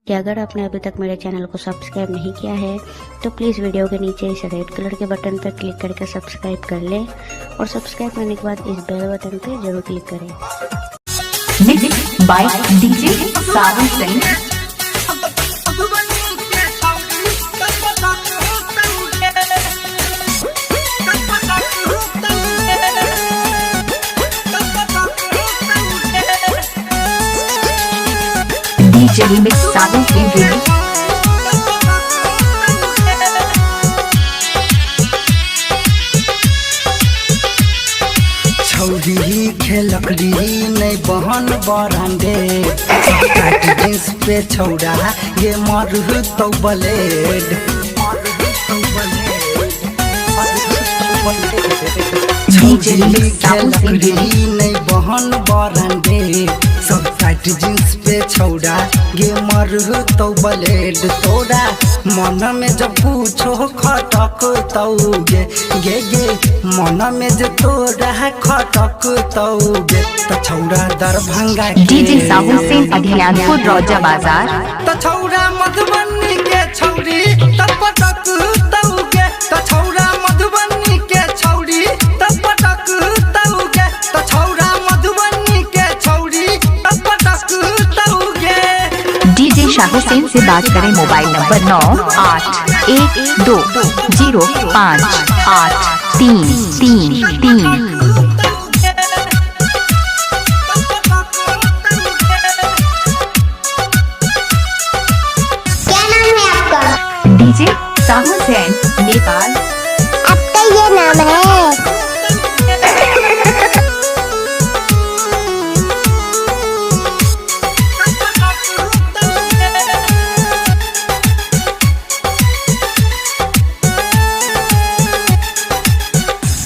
कि अगर आपने अभी तक मेरे चैनल को सब्सक्राइब नहीं किया है तो प्लीज़ वीडियो के नीचे इस रेड कलर के बटन पर क्लिक करके सब्सक्राइब कर लें और सब्सक्राइब करने के बाद इस बेल बटन पर जरूर क्लिक करें। Mix by DJ Sawan Singh. DJ remix Sawan Singh. छौरी खेलकड़ी नहीं बहन बरांडे जींस पे छौड़ा ये मरु तो ब्लेड छौरी खेलकड़ी नहीं बहन बरांडे सब टाइट जींस पे छौड़ा ये मरु तो ब्लेड तोड़ा मन में जब पूछो खटक तौगे गे गे मन में जो तोड़ा खटक तौगे तो छौड़ा दरभंगा डीजे साहू सिंह अभियानपुर रौजा बाजार। तो छौड़ा मधुबनी के छौरी तपटक तौगे तो छौड़ा मधुबनी के छौरी तपटक तौगे तो छौड़ा मधुबनी के छौरी तपटक तौगे। डीजे शाहू सिंह से बात करें मोबाइल नंबर 9812058333। डीजे साहू सैन नेपाल। आपका ये नाम है?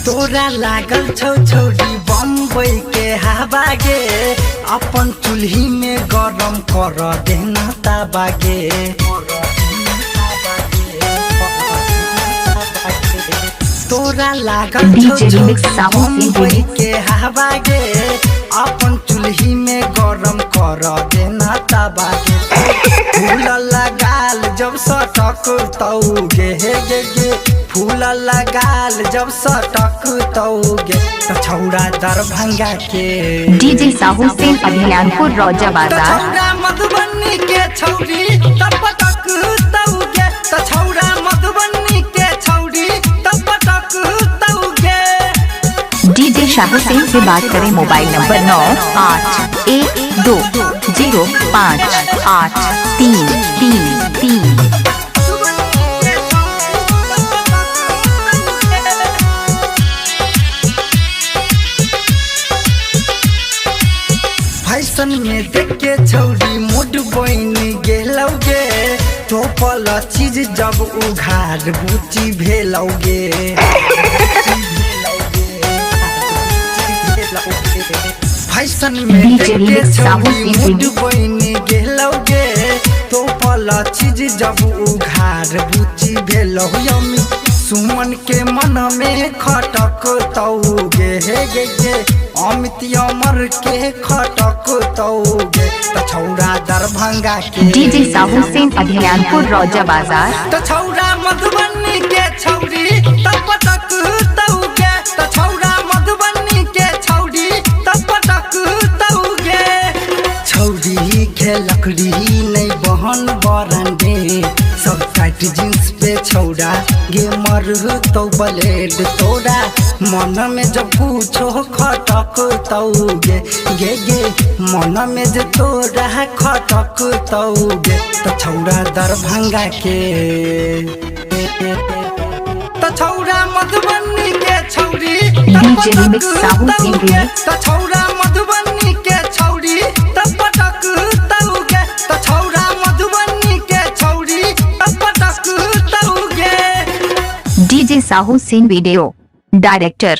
तोरा लागल छौ छौरी बम्बई के हवा गे अपन चूल्ही में गरम कर देना ताबागे तोरा लागल छौ छौरी बम्बई के हवा गे अपन चूल्ही में गरम कर देना ताबागे फूल लगाल जब सटक तौगे हे गे गे फूल लगाल जब सटक तौगे तो छौड़ा दरभंगा के डीजे साहू सिंह अभियानपुर रौजा बाजार। छौड़ा मधुबनी के छौरी तपटक तौगे तो छौड़ा मधुबनी के छौरी तपटक तौगे। डीजे शाहू सिंह से बात करें मोबाइल नंबर 9812058333। फैशन में देख के छौरी मुड बन गेलौगे टोपल चीज जब उघार बुची भेलौगे फैशन में देख के छौरी मुड बन गेलौगे टोपल चीज जब उघार बुची भेलौगे सुमन के मन में खटक तौगे हे गे गे अमित अमर के खटक तौगे तो छौड़ा दरभंगा के डीजे साहू सिंह अभियानपुर रौजा बाजार। तो छौड़ा मधुबनी के छौरी तपटक तौगे तो छौड़ा मधुबनी के छौरी तपटक तौगे छौरी खेलकड़ी नहीं बहन बरांडे सब टाइट जींस पे छौड़ा गे मरु तो ब्लेड तोड़ा मन में जब पूछो खटक तौगे गे गे मन में जो तोड़ा खटक तौगे तो छौड़ा दरभंगा के तो छौड़ा मधुबनी के छौरी डीजे रिमिक्स साहू सिंह। तो छौड़ा मधुबनी के छौरी तपटक तौगे तो छौड़ा मधुबनी के छौरी तपटक तौगे। DJ Sahu Singh video director.